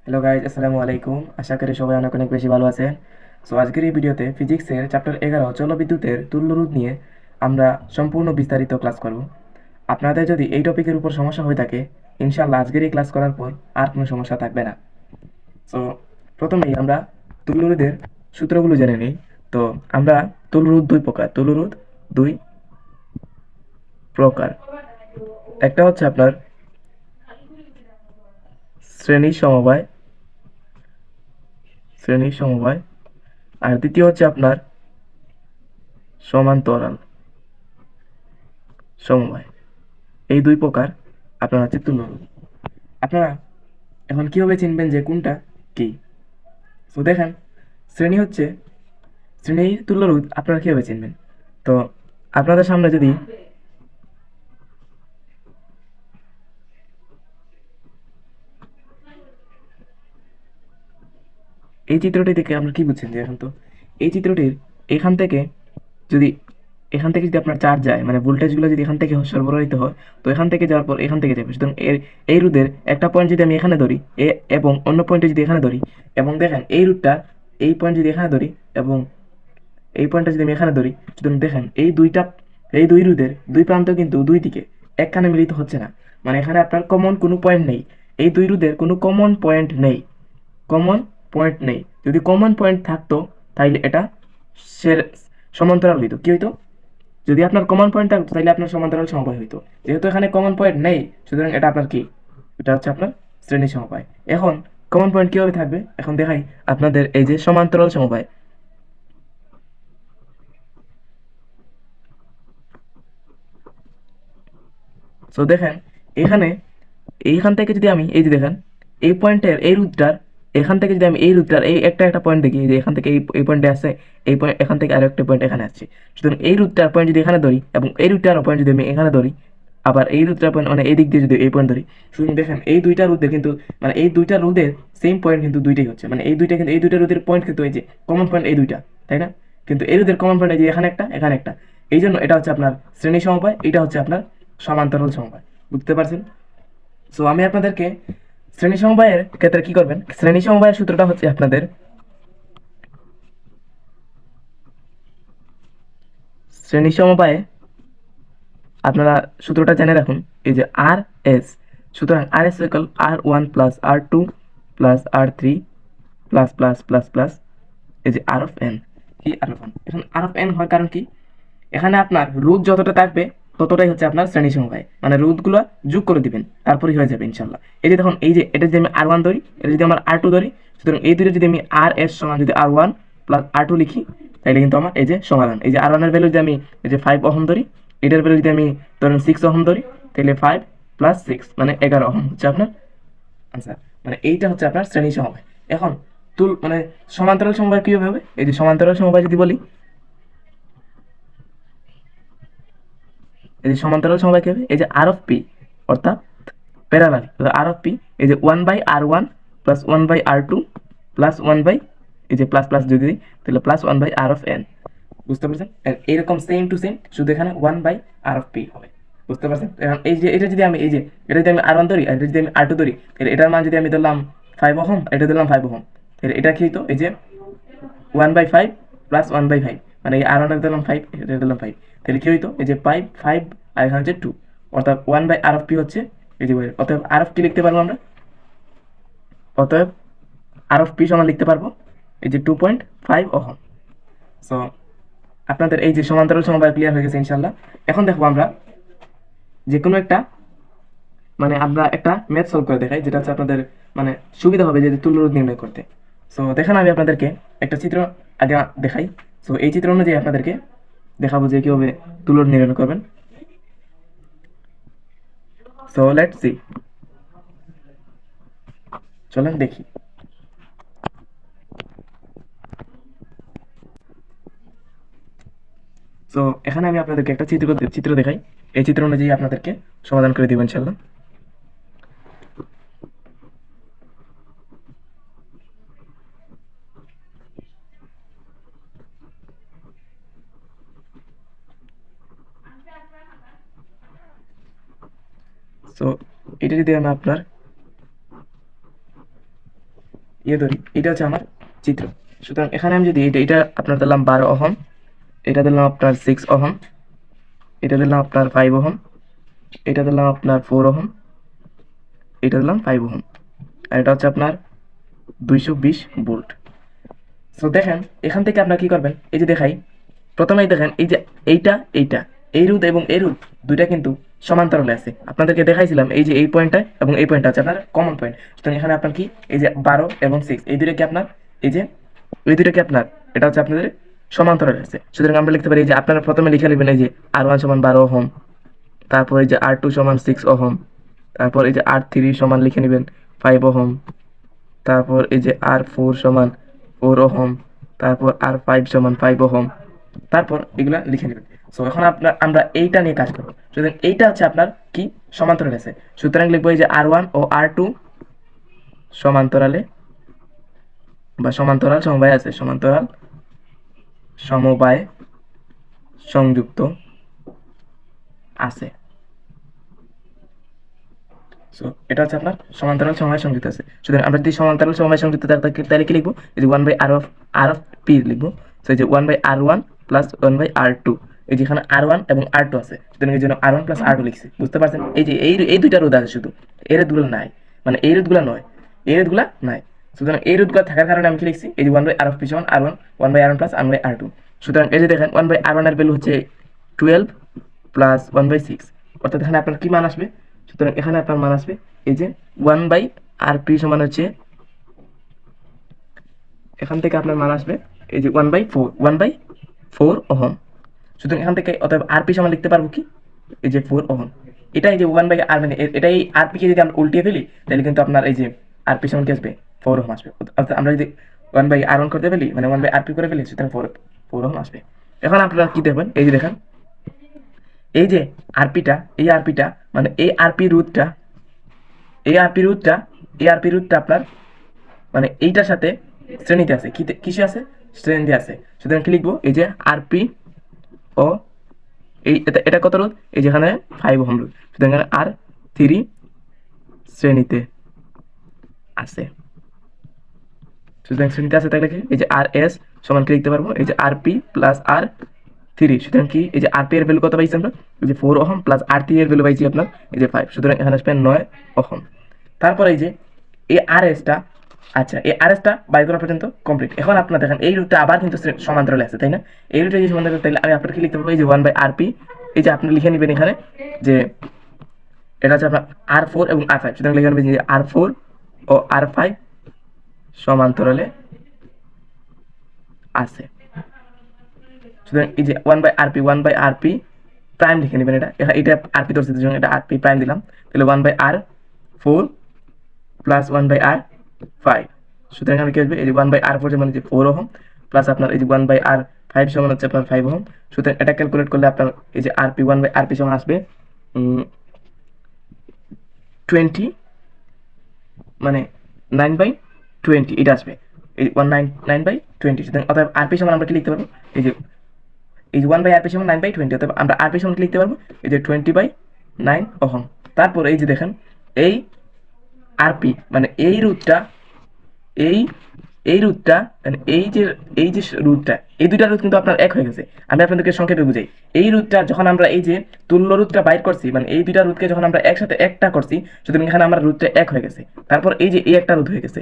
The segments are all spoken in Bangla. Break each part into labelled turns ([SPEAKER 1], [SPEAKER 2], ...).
[SPEAKER 1] হ্যালো গাইজ, আসসালামু আলাইকুম। আশা করি সবাই অনেক অনেক বেশি ভালো আছেন। সো আজকের এই ভিডিওতে ফিজিক্সের চ্যাপ্টার 11 জলবিদ্যুতের তুল্যরোধ নিয়ে আমরা সম্পূর্ণ বিস্তারিত ক্লাস করব। আপনাদের যদি এই টপিকের উপর সমস্যা হয়ে থাকে, ইনশাআল্লাহ আজকের এই ক্লাস করার পর আর কোনো সমস্যা থাকবে না। সো প্রথমেই আমরা তুল্যরোধের সূত্রগুলো জেনে নিই। তো আমরা তুল্যরোধ দুই প্রকার। একটা হচ্ছে আপনার শ্রেণী সমবায় আর দ্বিতীয় হচ্ছে আপনার সমান্তরাল সমবায়। এই দুই প্রকার আপনার হচ্ছে তুল্যরোধ। আপনারা এখন কিভাবে চিনবেন যে কোনটা কি? তো দেখেন, শ্রেণী হচ্ছে শ্রেণীর তুল্যরোধ আপনারা কিভাবে চিনবেন? তো আপনাদের সামনে যদি এই চিত্রটি দেখে আপনারা কি বুঝছেন যে এখন তো এই চিত্রটির এখান থেকে যদি আপনার চার্জ যায়, মানে ভোল্টেজগুলো যদি এখান থেকে সরবরাহিত হয়, তো এখান থেকে যাওয়ার পর এখান থেকে যাবে। সুতরাং এই রোধের একটা পয়েন্ট যদি আমি এখানে ধরি এবং অন্য পয়েন্টে যদি এখানে ধরি, এবং দেখেন এই রুটটা এই পয়েন্ট যদি এখানে ধরি এবং এই পয়েন্টটা যদি আমি এখানে ধরি, সুতরাং দেখেন এই দুই রোধের দুই প্রান্ত কিন্তু দুই দিকে একখানে মিলিত হচ্ছে না। মানে এখানে আপনার কমন কোনো পয়েন্ট নেই। এই দুই রোধের কোনো কমন পয়েন্ট নেই। যদি কমন পয়েন্ট থাকতো তাইলে এটা সমান্তরাল হইতো। কি হইতো? যদি আপনার কমন পয়েন্ট থাকতো তাহলে আপনার সমান্তরাল সমবায় হইতো। যেহেতু এখানে কমন পয়েন্ট নেই, সুতরাং এটা আপনার কি? এটা হচ্ছে আপনার শ্রেণী সমবায়। এখন কমন পয়েন্ট কিভাবে থাকবে এখন দেখাই আপনাদের। এই যে সমান্তরাল সমবায়, সো দেখেন এখানে এইখান থেকে যদি আমি এই যে দেখেন এই পয়েন্টের এই রুটটার এখান থেকে যদি আমি এই রুটটার এই একটা পয়েন্ট দেখি, যে এখান থেকে এই পয়েন্টে আসছে, এই পয়েন্ট এখান থেকে আরো একটা পয়েন্ট এখানে আসছে। সুতরাং এই রুটটার পয়েন্ট যদি এখানে ধরি এবং এই রুটটার পয়েন্ট যদি আমি এখানে ধরি, আবার এই রুটটার পয়েন্ট মানে এই দিক দিয়ে যদি এই পয়েন্ট ধরি, সুতরাং দেখেন এই দুইটা রুটে কিন্তু মানে এই দুইটা রুটের সেম পয়েন্ট কিন্তু দুইটাই হচ্ছে। মানে এই দুইটা রুটের পয়েন্ট কিন্তু এই যে কমন পয়েন্ট এই দুইটা, তাই না? কিন্তু এই রুটের কমন পয়েন্ট এই যে এখানে একটা। এই জন্য এটা হচ্ছে আপনার শ্রেণী সমবায়, এটা হচ্ছে আপনার সমান্তরাল সমবায়। বুঝতে পারছেন? সো আমি আপনাদেরকে শ্রেণী সমবায়ের ক্ষেত্রে কি করবেন, শ্রেণী সমবায়ের সূত্রটা হচ্ছে আপনাদের শ্রেণী সমবায়ে আপনারা সূত্রটা জেনে রাখুন। এই যে আর এস, সুতরাং R S equal R1 plus R2 plus R3 plus plus plus plus এই যে আর অফ এন। কি আর অফ এন? এখন আর অফ এন হয় কারণ কি? এখানে আপনার রোধ যতটা থাকবে ততটাই হচ্ছে আপনার শ্রেণী সমবায়। মানে রোধগুলো যোগ করে দিবেন, তারপরেই হয়ে যাবে ইনশাল্লাহ। এই যে দেখুন, এই যে এটা যদি আমি R1 ধরি, এটা যদি আমার R2 ধরি, সুতরাং এই দুটো যদি আমি আর এস সমান যদি R1 প্লাস R2 লিখি, তাহলে কিন্তু আমার এই যে সমাধান। এই যে R1 এর ভ্যালু যদি আমি এই যে 5 ওহম ধরি, এটার ভ্যালু যদি আমি ধরেন 6 ওহম ধরি, তাহলে 5 প্লাস 6 মানে 11 ওহম হচ্ছে আপনার আনসার। মানে এইটা হচ্ছে আপনার শ্রেণী সমবায়। এখন মানে সমান্তরাল সমবায় কিভাবে হবে? এই যে সমান্তরাল সমবায় যদি বলি, এই যে সমান্তরাল সমবায় কি হবে? এই যে আর অফ পি অর্থাৎ প্যারালাল আর অফ পি, এই যে 1/R1 plus 1/R2 plus 1 by এই যে প্লাস প্লাস যদি দিই, তাহলে প্লাস 1/R অফ এন। বুঝতে পারছেন? এরকম সেম টু সেম, শুধু এখানে 1/R অফ পি হবে। বুঝতে পারছেন? এখন এই যে এটা যদি আমি এই যে এটা যদি আমি R1 ধরি আর এটা যদি আমি R2 ধরি, তাহলে এটার মান যদি আমি ধরলাম 5 ওহম, এটা ধরলাম 5 ওহম, তাহলে এটা কি হইতো? এই যে 1/5 প্লাস 1/5, মানে এই R1 এর দিলাম 5, এটা দিলাম 5, তাহলে কি হইতো? এই যে 5 5 আর এখানে হচ্ছে 2, অর্থাৎ 1/R অফ পি হচ্ছে এই যে, অতএব আর অফ কি লিখতে পারবো আমরা? অতএব আর অফ পি সমান লিখতে পারবো এই যে 2.5 ওহম। সো আপনাদের এই যে সমান্তরাল সমবায় ক্লিয়ার হয়ে গেছে ইনশাল্লাহ। এখন দেখবো আমরা যে কোনো একটা মানে আমরা একটা ম্যাথ সলভ করে দেখাই, যেটা হচ্ছে আপনাদের মানে সুবিধা হবে যে তুল্যরোধ নির্ণয় করতে। সো দেখেন আমি আপনাদেরকে একটা চিত্র আগে দেখাই। সো এই চিত্র অনুযায়ী আপনাদেরকে দেখাবো যে কিভাবে তুল্যরোধ নির্ণয় করবেন। সো লেটস সি, চলেন দেখি। সো এখানে আমি আপনাদেরকে একটা চিত্র দেখাই। এই চিত্র অনুযায়ী আপনাদেরকে সমাধান করে দিব ইনশাল্লাহ। সো এটা যদি আমি আপনার ধরি, এটা হচ্ছে আমার চিত্র। সুতরাং এখানে আমি যদি এটা আপনার দিলাম 12 ওহম, এটা দিলাম আপনার 6 ওহম, এটা দিলাম আপনার 5 ওহম, এটা দিলাম আপনার 4 ওহম, এটা দিলাম 5 ওহম, আর এটা হচ্ছে আপনার 220 ভোল্ট। সো দেখেন এখান থেকে আপনারা কি করবেন, এই যে দেখাই, প্রথমেই দেখেন এই যে এইটা এই রোধ এবং এই রোধ দুইটা কিন্তু সমান্তরালে আছে। আপনাদেরকে দেখাইছিলাম এই যে এই পয়েন্টটা এবং এই পয়েন্টটা হচ্ছে আপনার কমন পয়েন্ট। সুতরাং এখানে আপনার কি এই যে 12 এবং 6 এই দুইটা কি আপনার এই যে এই দুইটা কি আপনার এটা হচ্ছে আপনাদের সমান্তরালে আছে। সুতরাং আমরা লিখতে পারি যে আপনারা প্রথমে লিখে নেবেন এই যে R1 সমান 12 ওহম, তারপর এই যে R2 সমান 6 ওহম, তারপর এই যে R3 সমান লিখে নেবেন 5 ওহম, তারপর এই যে R4 সমান 4 ওহম, তারপর R5 সমান 5 ওহম, তারপর এগুলা লিখে নেবেন। সো এখন আমরা এইটা নিয়ে কাজ করবো। সুতরাং এইটা হচ্ছে আপনার কি সমান্তরালে আছে। সুতরাং লিখবো এই যে R1 ও R2 সমান্তরালে বা সমান্তরাল সমবায় আছে, সমান্তরাল সমবায় সংযুক্ত আছে। সো এটা হচ্ছে আপনার সমান্তরাল সমবায় সংযুক্ত আছে। সুতরাং আমরা যদি সমান্তরাল সমবায় সংযুক্ত তাহলে কি লিখবো, এই যে 1/r of p লিখবো। সো এই যে 1/r1 প্লাস 1/r2, এই যেখানে R1 এবং R2 আছে, সুতরাং এই জন্য R1 প্লাস R2 লিখছি। বুঝতে পারছেন, এই যে এই দুইটা রোধ আছে, শুধু এই রোধগুলো নাই, মানে এই রোধগুলো নয়, এই রোধগুলো নাই। সুতরাং এই রোধগুলো থাকার কারণে আমি কি লিখছি, এই যে 1/r of p সমান R1, 1/r1 প্লাস 1/r2। সুতরাং এই যে দেখেন 1/r1 এর ভ্যালু হচ্ছে 12 প্লাস 1/6, অর্থাৎ এখানে আপনার কি মান আসবে, সুতরাং এখানে আপনার মান আসবে এই যে 1/rp সমান হচ্ছে, এখান থেকে আপনার মান আসবে এই যে 1/4 ওহম। সুতরাং এখান থেকে অতএব rp সমান লিখতে পারবো কি, এই যে 4 ওহম। এটাই যে 1/r মানে এটাই rp কে যদি আমরা উল্টিয়ে ফেলি তাহলে কিন্তু আপনার এই যে rp সমান কি আসবে, 4 ওহম আসবে। অর্থাৎ আমরা যদি 1/r1 করতে ফেলি মানে 1/rp করে ফেলি, সুতরাং 4 ওহম আসবে। এখন আপনারা কি দেখবেন, এই যে দেখেন এই যে আরপিটা মানে এই আরপি রুটটা, আপনার মানে এইটার সাথে শ্রেণীতে আছে, কিসে আছে, শ্রেণীতে আছে। সুতরাং কি লিখবো, এই যে আরপি ও এই এটা কত রোধ, এই যেখানে 5 ওহম রোধ, সুতরাং এখানে R3 শ্রেণীতে আছে। সুতরাং শ্রেণীতে আছে তাহলে কি এই যে RS সমান কি লিখতে পারবো, এই যে RP প্লাস R3। সুতরাং কি এই যে RP এর ভ্যালু কত পাইছি আমরা, এই যে 4 ওহম প্লাস R3 এর ভ্যালু পাইছি আপনার এই যে 5, সুতরাং এখানে আসবে 9 ওহম। তারপর এই যে এই RSটা, আচ্ছা এই RSটা বাইর করা পর্যন্ত কমপ্লিট। এখন আপনারা দেখেন এই রুটটা আবার কিন্তু সমান্তরালে আছে, তাই না? এই রুটে যদি সমান্তরালে, তাহলে আমি আপনার কি লিখতে পারবো, এই যে 1/rp, এই যে আপনি লিখে নেবেন এখানে যে এটা হচ্ছে আপনার R4 এবং R5, সুতরাং লিখে নেবেন যে R4 ও R5 সমান্তরালে আছে। সুতরাং এই যে 1/rp প্রাইম লিখে নেবেন, এটা rp ধরছে, এটা rp প্রাইম দিলাম, তাহলে 1/r4 প্লাস 1/r5। সুতরাং আমি কি আসবে, এই যে 1/r4 সমান হচ্ছে 4 ওহম প্লাস আপনার এই যে 1/r5 সমান হচ্ছে আপনার 5 ওহম। সুতরাং এটা ক্যালকুলেট করলে আপনার এই যে rp 1/rp সমান আসবে 20, মানে 9/20 এটা আসবে, এই 9/20। সুতরাং অর্থাৎ rp সমান আমরা কি লিখতে পারবো, এই যে 1/rp সমান 9/20, অর্থাৎ আমরা rp সমান কি লিখতে পারবো, এই যে 20/9 ওহম। তারপর এই যে দেখেন এই rp মানে এই রুটটা, এই রুটটা মানে এই যে রুটটা, এই দুইটা রুট কিন্তু আপনার এক হয়ে গেছে। আমি আপনাদেরকে সংক্ষেপে বুঝাই, এই রুটটা যখন আমরা এই যে তুল্য রুটটা বাইর করছি, মানে এই দুইটা রুটকে যখন আমরা একসাথে একটা করছি, সুতরাং এখানে আমার রুটটা এক হয়ে গেছে। তারপর এই যে এই একটা রুট হয়ে গেছে,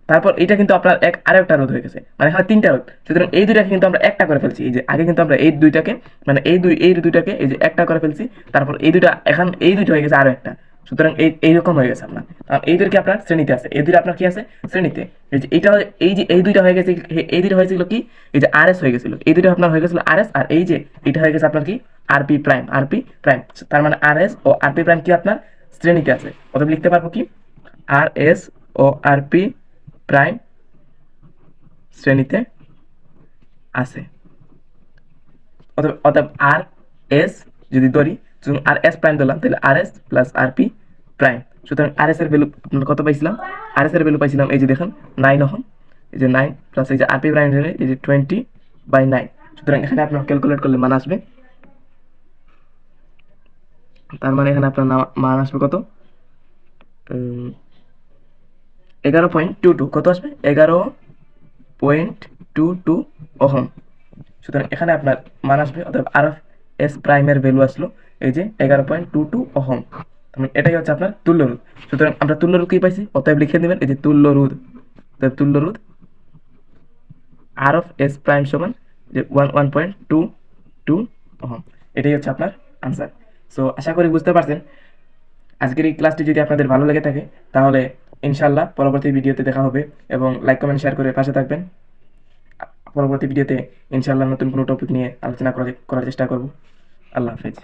[SPEAKER 1] তারপর এটা কিন্তু আপনার আরো একটা রোধ হয়ে গেছে, মানে এখানে তিনটা রোধ। সুতরাং এই দুইটাকে কিন্তু আমরা একটা করে ফেলছি, এই যে আগে কিন্তু আমরা এই দুইটাকে মানে এই দুইটাকে এই যে একটা করে ফেলছি, তারপর এই দুইটা এখন এই দুইটা হয়ে গেছে আরো একটা। সুতরাং এইরকম হয়ে গেছে আপনার, কারণ এই দুইটা কি আপনার শ্রেণীতে আছে, এই দুইটা আপনার কি আছে শ্রেণীতে। এই যে এইটা এই যে এই দুইটা হয়ে গেছে, এই দুইটা হয়েছিল কি এই যে RS হয়ে গেছিল, এই দুইটা আপনার হয়ে গেছিল RS, আর এই যে এটা হয়ে গেছে আপনার কি RP প্রাইম, তার মানে RS ও RP প্রাইম কি আপনার শ্রেণীতে আছে। অতএব লিখতে পারবো কি RS ও RP প্রাইম শ্রেণীতে আছে। অতএব আর এস যদি ধরি, আর এস প্রাইম ধরলাম, তাহলে আর এস প্লাস আর পি প্রাইম। সুতরাং আর এস এর ভ্যালু আপনার কত পাইছিলাম, আর এস এর ভ্যালু পাইছিলাম এই যে দেখেন 9 ওহম, এই যে 9 প্লাস এই যে আর পি প্রাইম এই যে 20/9। সুতরাং এখানে আপনার ক্যালকুলেট করলে মান আসবে, তার মানে এখানে আপনার মান আসবে কত, 11.22 কত আসবে? 11.22 ওহম। সুতরাং এখানে আপনার মান আসবে, অর্থাৎ আর অফ এস প্রাইমের ভ্যালু আসলো এই যে 11.22 ওহম। মানে এটাই হচ্ছে আপনার তুল্য রোধ। সুতরাং আমরা তুল্য রোধ কি পাইছি? অতএব লিখে দেবেন এই যে তুল্য রোধ, তুল্য রোধ আর অফ এস প্রাইম সমান যে 11.22 ওহম। এটাই হচ্ছে আপনার আনসার। সো আশা করি বুঝতে পারছেন। আজকের এই ক্লাসটি যদি আপনাদের ভালো লেগে থাকে তাহলে ইনশাল্লাহ পরবর্তী ভিডিওতে দেখা হবে, এবং লাইক কমেন্ট শেয়ার করে পাশে থাকবেন। পরবর্তী ভিডিওতে ইনশাল্লাহ নতুন কোনো টপিক নিয়ে আলোচনা করার চেষ্টা করব। আল্লাহ হাফেজ।